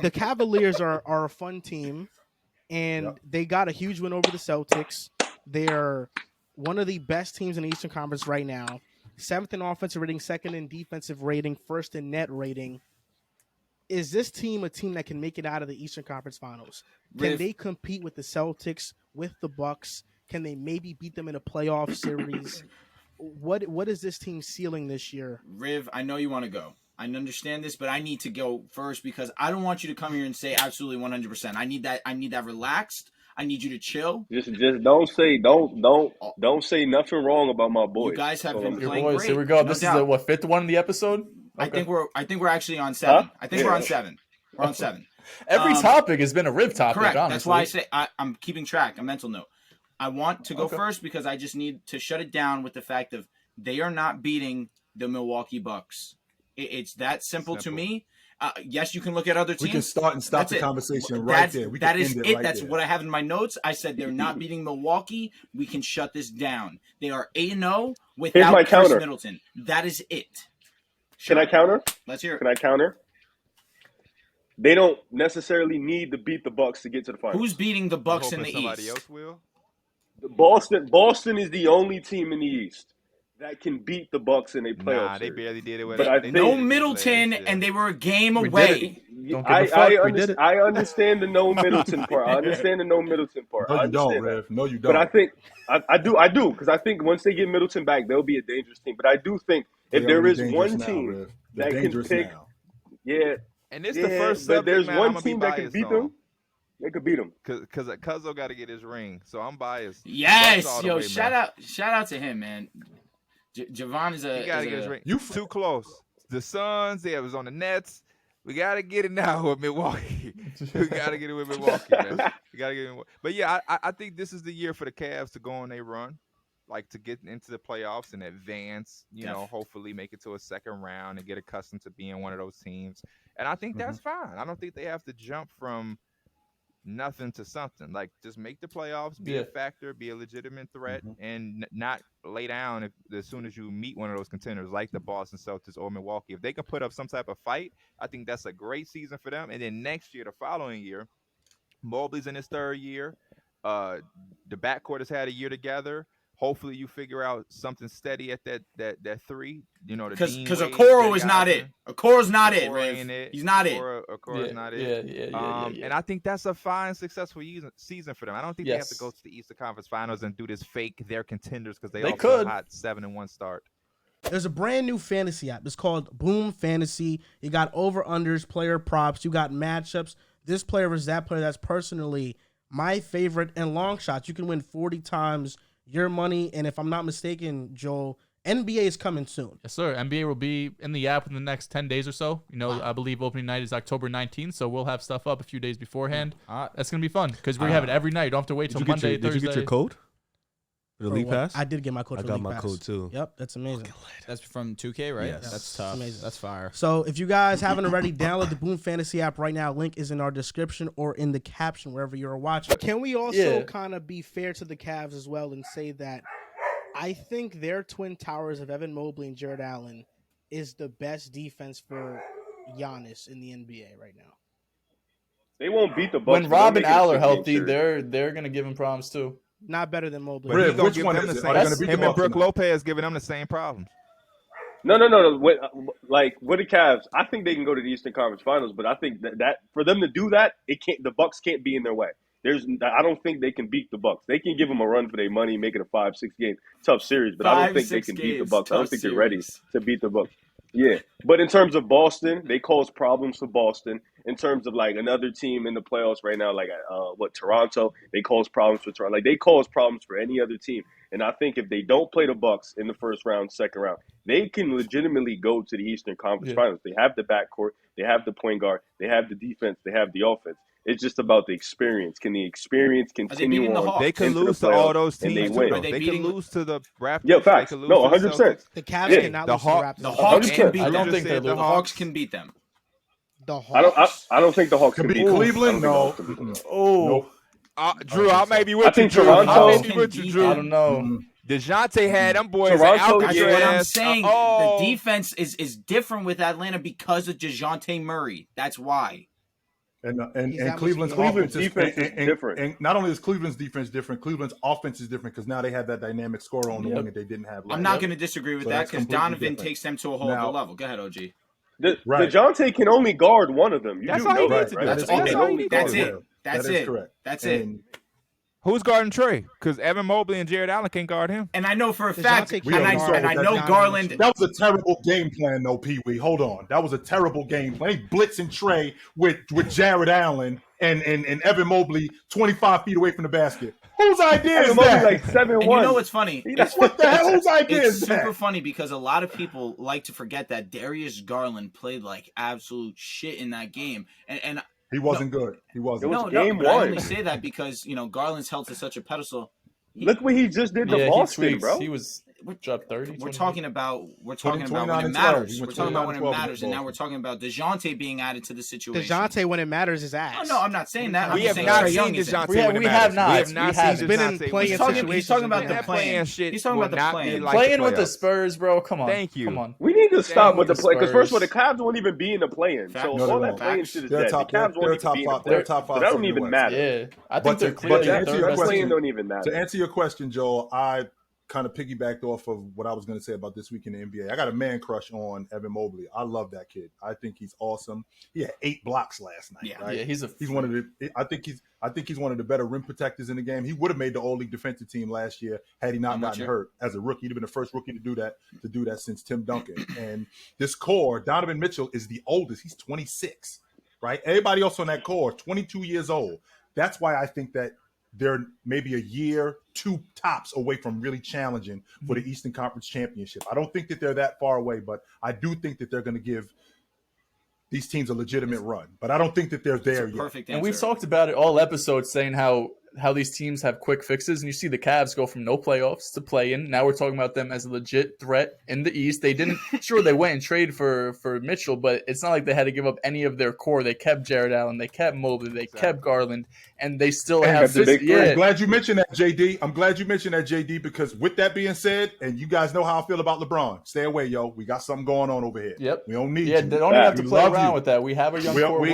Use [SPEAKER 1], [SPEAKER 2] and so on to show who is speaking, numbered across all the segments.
[SPEAKER 1] the Cavaliers are a fun team, and they got a huge win over the Celtics. They're one of the best teams in the Eastern Conference right now. 7th in offensive rating, 2nd in defensive rating, 1st in net rating. Is this team a team that can make it out of the Eastern Conference Finals? Can they compete with the Celtics, with the Bucks? Can they maybe beat them in a playoff series? What is this team ceiling this year?
[SPEAKER 2] Riv, I know you want to go. I understand this, but I need to go first because I don't want you to come here and say absolutely 100%. I need that relaxed. I need you to chill.
[SPEAKER 3] Just don't say nothing wrong about my boys.
[SPEAKER 2] You guys have been
[SPEAKER 4] Your
[SPEAKER 2] playing
[SPEAKER 4] boys,
[SPEAKER 2] great.
[SPEAKER 4] here we go.
[SPEAKER 2] No
[SPEAKER 4] This
[SPEAKER 2] doubt.
[SPEAKER 4] is the 5th one in the episode?
[SPEAKER 2] Okay. I think we're actually on 7.
[SPEAKER 3] Huh?
[SPEAKER 2] I think we're on 7. We're on 7.
[SPEAKER 4] Every topic has been a Riv topic,
[SPEAKER 2] Correct.
[SPEAKER 4] honestly.
[SPEAKER 2] That's why I say I'm keeping track, a mental note. I want to go first because I just need to shut it down with the fact of they are not beating the Milwaukee Bucks. It's that simple to me. Yes, you can look at other teams.
[SPEAKER 5] We can start and stop the conversation right there.
[SPEAKER 2] That is it. That's what I have in my notes. I said they're not beating Milwaukee. We can shut this down. They are 8-0 without Chris Middleton. That is it.
[SPEAKER 3] Can I counter?
[SPEAKER 2] Let's hear it.
[SPEAKER 3] Can I counter? They don't necessarily need to beat the Bucks to get to the finals.
[SPEAKER 2] Who's beating the Bucks in the
[SPEAKER 6] somebody
[SPEAKER 2] East?
[SPEAKER 6] else will?
[SPEAKER 3] Boston is the only team in the East that can beat the Bucks in a playoff
[SPEAKER 6] Nah, they
[SPEAKER 3] series.
[SPEAKER 6] barely did it.
[SPEAKER 3] But I think
[SPEAKER 2] No Middleton, and they were a game
[SPEAKER 4] We
[SPEAKER 2] away.
[SPEAKER 3] I understand the no Middleton part. I understand the no Middleton part.
[SPEAKER 5] No, you don't, Rev. No, you don't.
[SPEAKER 3] But I think I do because I think once they get Middleton back, they'll be a dangerous team. But I do think if there is one team that can pick,
[SPEAKER 6] and it's the first
[SPEAKER 3] but
[SPEAKER 6] subject,
[SPEAKER 3] there's
[SPEAKER 6] man,
[SPEAKER 3] one
[SPEAKER 6] I'm gonna
[SPEAKER 3] team
[SPEAKER 6] be
[SPEAKER 3] that can
[SPEAKER 6] biased
[SPEAKER 3] beat
[SPEAKER 6] on.
[SPEAKER 3] them. They could beat them.
[SPEAKER 6] Cause Cuzzo got to get his ring, so I'm biased.
[SPEAKER 2] Yes,
[SPEAKER 6] Bucks all the
[SPEAKER 2] yo,
[SPEAKER 6] way,
[SPEAKER 2] shout
[SPEAKER 6] man.
[SPEAKER 2] out to him, man. Javon is
[SPEAKER 6] He got to get his ring. You too close. The Suns, it was on the Nets. We got to get it now with Milwaukee. We got to get it with Milwaukee, man. We got to get it. But yeah, I think this is the year for the Cavs to go on a run, like to get into the playoffs and advance. You know, hopefully make it to a second round and get accustomed to being one of those teams. And I think that's fine. I don't think they have to jump from nothing to something. Like, just make the playoffs, be a factor, be a legitimate threat, and not lay down as soon as you meet one of those contenders like the Boston Celtics or Milwaukee. If they can put up some type of fight, I think that's a great season for them. And then next year, the following year, Mobley's in his 3rd year. The backcourt has had a year together. Hopefully, you figure out something steady at that 3. You know,
[SPEAKER 2] because Okoro is not it. Okoro's not it, Ray. He's not it.
[SPEAKER 6] Okoro's not it. Yeah. And I think that's a fine, successful season for them. I don't think they have to go to the Eastern Conference Finals and do this fake they're contenders because they also a hot 7-1 start.
[SPEAKER 1] There's a brand new fantasy app. It's called Boom Fantasy. You got over-unders, player props. You got matchups. This player versus that player. That's personally my favorite. And long shots. You can win 40 times your money. And if I'm not mistaken, Joel, NBA is coming soon.
[SPEAKER 4] Yes, sir. NBA will be in the app in the next 10 days or so. You know, I believe opening night is October 19th, so we'll have stuff up a few days beforehand. That's going to be fun because we have it every night. You don't have to wait till Monday, Thursday.
[SPEAKER 7] Did you get your code? The League Pass?
[SPEAKER 1] I did get my code.
[SPEAKER 7] I got my code too.
[SPEAKER 1] Yep, that's amazing.
[SPEAKER 8] That's from 2K, right?
[SPEAKER 7] Yes.
[SPEAKER 8] That's tough.
[SPEAKER 1] Amazing.
[SPEAKER 8] That's fire.
[SPEAKER 1] So if you guys haven't already, download the Boom Fantasy app right now. Link is in our description or in the caption wherever you're watching. Can we also kind of be fair to the Cavs as well and say that I think their twin towers of Evan Mobley and Jared Allen is the best defense for Giannis in the NBA right now.
[SPEAKER 3] They won't beat the Bucks.
[SPEAKER 4] When Rob and Al are healthy, they're going to give him problems too.
[SPEAKER 1] Not better than Mobley.
[SPEAKER 5] Riv, which one is it? Are they going to beat the
[SPEAKER 6] Him and
[SPEAKER 5] Bucks?
[SPEAKER 6] Brook Lopez giving them the same problems.
[SPEAKER 3] No. With the Cavs, I think they can go to the Eastern Conference Finals, but I think that for them to do that, the Bucks can't be in their way. I don't think they can beat the Bucks. They can give them a run for their money, make it a 5-6 game tough series, but I don't think they can beat the Bucks. I don't think they're ready to beat the Bucks. Yeah, but in terms of Boston, they cause problems for Boston. In terms of like another team in the playoffs right now, like Toronto, they cause problems for Toronto. Like they cause problems for any other team. And I think if they don't play the Bucks in the first round, second round, they can legitimately go to the Eastern Conference Finals. They have the backcourt, they have the point guard, they have the defense, they have the offense. It's just about the experience. Can the experience continue on?
[SPEAKER 6] They can lose to all those teams.
[SPEAKER 3] They win.
[SPEAKER 6] They can lose to the Raptors.
[SPEAKER 3] Yeah, facts. No, 100%.
[SPEAKER 1] The Cavs cannot lose to the Raptors.
[SPEAKER 2] The Hawks can beat them.
[SPEAKER 4] I don't think
[SPEAKER 2] the Hawks can beat them.
[SPEAKER 1] The Hawks.
[SPEAKER 3] I don't think the Hawks can beat
[SPEAKER 5] Cleveland. No.
[SPEAKER 4] Oh,
[SPEAKER 6] Drew, I may be with you.
[SPEAKER 3] I think
[SPEAKER 6] Drew.
[SPEAKER 3] Toronto.
[SPEAKER 6] I may be with you, Drew.
[SPEAKER 4] I don't know.
[SPEAKER 6] DeJounte had them boys
[SPEAKER 3] Toronto,
[SPEAKER 6] out
[SPEAKER 2] That's what I'm saying. The defense is different with Atlanta because of DeJounte Murray. That's why.
[SPEAKER 5] And Cleveland's
[SPEAKER 3] defense is different.
[SPEAKER 5] And not only is Cleveland's defense different, Cleveland's offense is different because now they have that dynamic scorer on the wing that they didn't have.
[SPEAKER 2] I'm not going to disagree with that because Donovan takes them to a whole other level. Go ahead, OG.
[SPEAKER 3] DeJounte can only guard one of them.
[SPEAKER 6] That's all he needs to do.
[SPEAKER 2] That's it. That's it.
[SPEAKER 5] Correct.
[SPEAKER 2] That's it.
[SPEAKER 6] Who's guarding Trey? Because Evan Mobley and Jared Allen can't guard him.
[SPEAKER 2] And I know for a fact, and
[SPEAKER 5] I
[SPEAKER 2] know Garland.
[SPEAKER 5] That was a terrible game plan, though, Pee Wee. Hold on. That was a terrible game plan. They blitzing Trey with Jared Allen and Evan Mobley 25 feet away from the basket. Whose idea is that?
[SPEAKER 3] Like 7-1.
[SPEAKER 2] You know what's funny?
[SPEAKER 5] What the hell? Whose idea is that?
[SPEAKER 2] It's super funny because a lot of people like to forget that Darius Garland played like absolute shit in that game. And
[SPEAKER 5] he wasn't good. He wasn't.
[SPEAKER 3] It was game one.
[SPEAKER 2] I only say that because, Garland's held to such a pedestal.
[SPEAKER 3] Look what he just did to Boston, bro.
[SPEAKER 8] He was dropped 30.
[SPEAKER 2] We're talking about when it matters. We're talking about when it matters, and now we're talking about DeJounte being added to the situation.
[SPEAKER 1] DeJounte when it matters is ass.
[SPEAKER 2] Oh, no, I'm not saying that.
[SPEAKER 6] We have not seen DeJounte when it matters.
[SPEAKER 8] We have not.
[SPEAKER 6] We have not seen
[SPEAKER 1] He's been in playing situations.
[SPEAKER 2] He's talking about the
[SPEAKER 6] playing shit.
[SPEAKER 2] He's talking about the playing.
[SPEAKER 8] Playing with the Spurs, bro. Come on.
[SPEAKER 6] Thank you.
[SPEAKER 8] Come on.
[SPEAKER 3] We need to stop with the play because first of all, the
[SPEAKER 8] Spurs.
[SPEAKER 3] Cavs won't even be in the play-in. So all that playing shit is dead. The Cavs won't even be in the
[SPEAKER 5] They're
[SPEAKER 3] play-in.
[SPEAKER 5] top
[SPEAKER 3] So
[SPEAKER 5] five.
[SPEAKER 3] that don't even matter.
[SPEAKER 8] Yeah, I think they're
[SPEAKER 5] But
[SPEAKER 8] clearly
[SPEAKER 5] to answer
[SPEAKER 8] third
[SPEAKER 5] your
[SPEAKER 8] best
[SPEAKER 5] question-
[SPEAKER 8] team.
[SPEAKER 3] Don't even matter.
[SPEAKER 5] To answer your question, Joel, I kind of piggybacked off of what I was going to say about this week in the NBA. I got a man crush on Evan Mobley. I love that kid. I think he's awesome. He had 8 blocks last night.
[SPEAKER 2] Yeah,
[SPEAKER 5] right?
[SPEAKER 8] Yeah, he's
[SPEAKER 5] one of the. I think he's one of the better rim protectors in the game. He would have made the All-League defensive team last year had he not gotten hurt as a rookie. He'd have been the first rookie to do that since Tim Duncan. And this core, Donovan Mitchell is the oldest. He's 26, right? Everybody else on that core, 22 years old. That's why I think that they're maybe a year, 2 tops away from really challenging for the Eastern Conference Championship. I don't think that they're that far away, but I do think that they're going to give these teams a legitimate run. But I don't think that they're there yet.
[SPEAKER 2] Perfect answer.
[SPEAKER 8] And we've talked about it all episodes, saying how these teams have quick fixes, and you see the Cavs go from no playoffs to play-in. Now we're talking about them as a legit threat in the East. They didn't, sure, they went and traded for Mitchell, but it's not like they had to give up any of their core. They kept Jared Allen, they kept Mobley, they kept Garland, and they still have this.
[SPEAKER 5] I'm glad you mentioned that, JD. Because with that being said, and you guys know how I feel about LeBron. Stay away, yo. We got something going on over here.
[SPEAKER 8] Yep.
[SPEAKER 5] We don't need
[SPEAKER 8] Yeah,
[SPEAKER 5] you.
[SPEAKER 8] they don't even have to
[SPEAKER 5] We
[SPEAKER 8] play
[SPEAKER 5] love
[SPEAKER 8] around
[SPEAKER 5] you.
[SPEAKER 8] with that. We have a young core.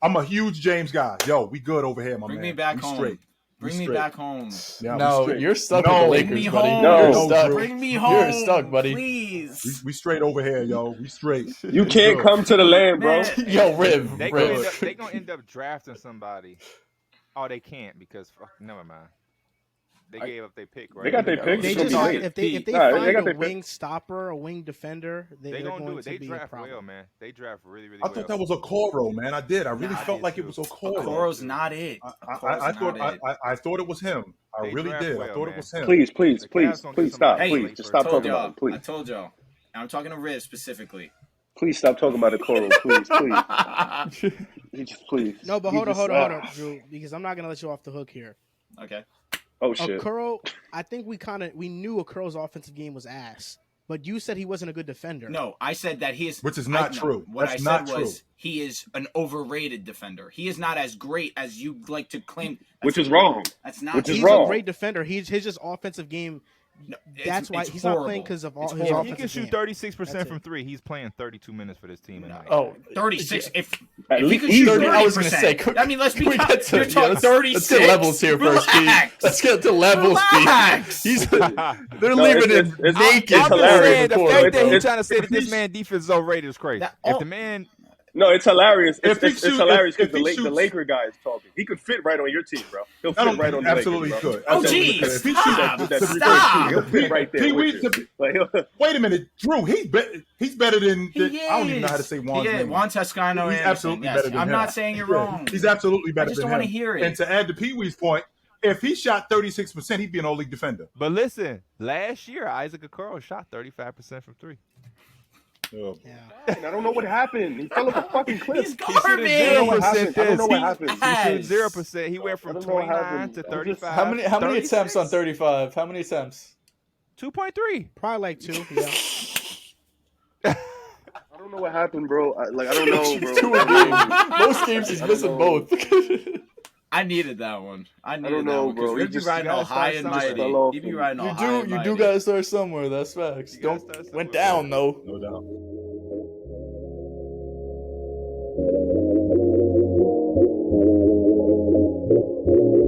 [SPEAKER 5] I'm a huge James guy. Yo, we good over here, my man.
[SPEAKER 2] Bring me back
[SPEAKER 5] we
[SPEAKER 2] home.
[SPEAKER 5] Straight.
[SPEAKER 2] Bring me back home.
[SPEAKER 5] Yeah,
[SPEAKER 8] No,
[SPEAKER 5] we
[SPEAKER 8] you're stuck
[SPEAKER 5] No,
[SPEAKER 8] with the
[SPEAKER 2] Bring me
[SPEAKER 8] Lakers, buddy.
[SPEAKER 2] home.
[SPEAKER 3] No,
[SPEAKER 8] You're stuck.
[SPEAKER 2] Bring me home.
[SPEAKER 8] You're stuck, buddy.
[SPEAKER 2] Please.
[SPEAKER 5] We straight over here, yo. We straight.
[SPEAKER 3] You can't come to the land, bro.
[SPEAKER 8] Yo, Riv.
[SPEAKER 6] They gonna end up drafting somebody. Oh, they can't because never mind. They gave up their pick, right?
[SPEAKER 3] They got their pick.
[SPEAKER 1] They
[SPEAKER 3] It's
[SPEAKER 1] just
[SPEAKER 3] gonna be
[SPEAKER 1] if
[SPEAKER 3] great.
[SPEAKER 1] they
[SPEAKER 3] Nah,
[SPEAKER 1] find
[SPEAKER 3] they got
[SPEAKER 1] a
[SPEAKER 3] their
[SPEAKER 1] wing
[SPEAKER 3] pick.
[SPEAKER 1] stopper, a wing defender, they're
[SPEAKER 6] They gonna
[SPEAKER 1] going
[SPEAKER 6] do it.
[SPEAKER 1] to
[SPEAKER 6] They
[SPEAKER 1] be a
[SPEAKER 6] draft
[SPEAKER 1] problem.
[SPEAKER 6] well, man. They draft really, really
[SPEAKER 5] I
[SPEAKER 6] well.
[SPEAKER 5] thought that was Okoro, man. I did. I really
[SPEAKER 6] Nah, I
[SPEAKER 5] felt
[SPEAKER 6] did
[SPEAKER 5] like
[SPEAKER 6] too.
[SPEAKER 5] it was Okoro.
[SPEAKER 2] Okoro's not it.
[SPEAKER 5] I thought it was him. I
[SPEAKER 6] They
[SPEAKER 5] really
[SPEAKER 6] draft
[SPEAKER 5] did.
[SPEAKER 6] well,
[SPEAKER 5] I thought
[SPEAKER 6] man.
[SPEAKER 5] it was him.
[SPEAKER 3] Please
[SPEAKER 6] The Cavs don't do
[SPEAKER 3] stop.
[SPEAKER 6] somebody
[SPEAKER 3] Please,
[SPEAKER 6] like
[SPEAKER 3] just
[SPEAKER 6] first.
[SPEAKER 3] stop talking about it.
[SPEAKER 2] I
[SPEAKER 3] Please,
[SPEAKER 2] told y'all. I'm talking to Riz specifically.
[SPEAKER 3] please stop talking about Okoro. Please.
[SPEAKER 1] No, but hold on, Drew, because I'm not gonna let you off the hook here.
[SPEAKER 2] Okay.
[SPEAKER 3] Oh shit.
[SPEAKER 1] Okoro, I think we knew Okoro's offensive game was ass, but you said he wasn't a good defender.
[SPEAKER 2] No, I said that he is.
[SPEAKER 5] Which is not true.
[SPEAKER 2] What
[SPEAKER 5] That's
[SPEAKER 2] I
[SPEAKER 5] not
[SPEAKER 2] said was
[SPEAKER 5] true.
[SPEAKER 2] he is an overrated defender. He is not as great as you like to claim.
[SPEAKER 3] Which is wrong.
[SPEAKER 2] That's not.
[SPEAKER 3] Which is
[SPEAKER 1] he's
[SPEAKER 3] wrong.
[SPEAKER 1] a great defender. His just offensive game.
[SPEAKER 2] No,
[SPEAKER 1] That's why
[SPEAKER 2] it's
[SPEAKER 1] he's
[SPEAKER 2] horrible.
[SPEAKER 1] not playing because of all
[SPEAKER 2] It's
[SPEAKER 1] his
[SPEAKER 2] horrible.
[SPEAKER 1] offensive
[SPEAKER 6] He can shoot
[SPEAKER 1] game.
[SPEAKER 6] 36%
[SPEAKER 1] That's
[SPEAKER 6] from
[SPEAKER 1] it.
[SPEAKER 6] 3. He's playing 32 minutes for this team tonight.
[SPEAKER 8] Oh,
[SPEAKER 2] 36. If
[SPEAKER 3] At
[SPEAKER 2] he
[SPEAKER 3] least
[SPEAKER 2] could shoot
[SPEAKER 8] 30, I was gonna
[SPEAKER 2] 30%.
[SPEAKER 8] say,
[SPEAKER 2] I mean, let's be
[SPEAKER 8] we get to,
[SPEAKER 2] You're talking
[SPEAKER 8] let's
[SPEAKER 2] 36.
[SPEAKER 8] get levels here first, Pete.
[SPEAKER 2] Relax.
[SPEAKER 8] Let's get to levels,
[SPEAKER 2] Relax.
[SPEAKER 8] Pete. He's, they're
[SPEAKER 3] No,
[SPEAKER 8] leaving
[SPEAKER 3] it's-
[SPEAKER 8] him
[SPEAKER 3] it's-
[SPEAKER 8] naked.
[SPEAKER 3] it's
[SPEAKER 6] I'm just
[SPEAKER 3] hilarious.
[SPEAKER 6] saying the
[SPEAKER 8] before,
[SPEAKER 6] fact that
[SPEAKER 8] bro.
[SPEAKER 6] he's trying to say that this man defense is overrated is crazy.
[SPEAKER 2] That-
[SPEAKER 6] If the man,
[SPEAKER 3] No, it's hilarious.
[SPEAKER 5] If he
[SPEAKER 3] It's
[SPEAKER 5] shoots-
[SPEAKER 3] hilarious
[SPEAKER 5] if
[SPEAKER 3] because
[SPEAKER 5] he
[SPEAKER 3] the
[SPEAKER 5] shoots-
[SPEAKER 3] Laker guy is talking. He could fit right on your team, bro. He'll
[SPEAKER 5] I
[SPEAKER 3] fit
[SPEAKER 5] don't
[SPEAKER 3] right on the
[SPEAKER 5] absolutely
[SPEAKER 3] Lakers, bro.
[SPEAKER 5] could.
[SPEAKER 2] Oh,
[SPEAKER 5] Absolutely
[SPEAKER 2] geez,
[SPEAKER 5] could. If he
[SPEAKER 2] stop.
[SPEAKER 5] shoots
[SPEAKER 3] That's
[SPEAKER 2] Stop.
[SPEAKER 3] He'll fit right there
[SPEAKER 5] Pee
[SPEAKER 3] with
[SPEAKER 5] Wee-
[SPEAKER 3] you. Like,
[SPEAKER 5] Wait a minute, Drew. He's better than. I don't even know how to say Juan's name.
[SPEAKER 2] Juan Toscano.
[SPEAKER 5] He's
[SPEAKER 2] Anderson,
[SPEAKER 5] absolutely
[SPEAKER 2] yes.
[SPEAKER 5] better than
[SPEAKER 2] I'm
[SPEAKER 5] him.
[SPEAKER 2] not saying you're
[SPEAKER 5] Yeah,
[SPEAKER 2] wrong.
[SPEAKER 5] He's absolutely better
[SPEAKER 2] I just
[SPEAKER 5] than
[SPEAKER 2] don't
[SPEAKER 5] him.
[SPEAKER 2] want to hear it.
[SPEAKER 5] And to add to Pee Wee's point, if he shot 36%, he'd be an all-league defender.
[SPEAKER 6] but listen, last year Isaac Okoro shot 35% from 3.
[SPEAKER 5] Oh.
[SPEAKER 1] Yeah.
[SPEAKER 3] I don't know what happened. He fell off a fucking cliff.
[SPEAKER 2] He's
[SPEAKER 3] I don't know what happened.
[SPEAKER 2] garbage.
[SPEAKER 3] I don't know what happened.
[SPEAKER 6] He shoots 0%. He went
[SPEAKER 3] I
[SPEAKER 6] from
[SPEAKER 3] don't know what
[SPEAKER 6] 29
[SPEAKER 3] happened.
[SPEAKER 6] to
[SPEAKER 3] I'm just-
[SPEAKER 6] 35.
[SPEAKER 8] How many
[SPEAKER 6] 36?
[SPEAKER 8] attempts on 35? How many attempts?
[SPEAKER 6] 2.3.
[SPEAKER 1] Probably like 2. Yeah.
[SPEAKER 3] I don't know what happened, bro. I don't know, bro.
[SPEAKER 8] 2 a game. Most games he's
[SPEAKER 3] I don't
[SPEAKER 8] missing
[SPEAKER 3] know.
[SPEAKER 8] both.
[SPEAKER 2] I needed that one. I needed
[SPEAKER 3] don't know,
[SPEAKER 2] that one.
[SPEAKER 3] bro.
[SPEAKER 2] Because
[SPEAKER 3] He
[SPEAKER 2] be
[SPEAKER 3] just-
[SPEAKER 2] riding
[SPEAKER 6] you
[SPEAKER 2] all
[SPEAKER 6] gotta
[SPEAKER 2] high
[SPEAKER 6] start
[SPEAKER 2] and
[SPEAKER 6] somewhere.
[SPEAKER 2] mighty.
[SPEAKER 3] Fell off
[SPEAKER 2] You be
[SPEAKER 3] him.
[SPEAKER 2] riding all
[SPEAKER 8] You
[SPEAKER 2] high and
[SPEAKER 8] do
[SPEAKER 2] mighty.
[SPEAKER 8] gotta start somewhere. That's facts.
[SPEAKER 6] You gotta
[SPEAKER 8] Don't
[SPEAKER 6] start
[SPEAKER 8] went
[SPEAKER 6] somewhere.
[SPEAKER 8] down though.
[SPEAKER 5] No doubt.
[SPEAKER 9] you.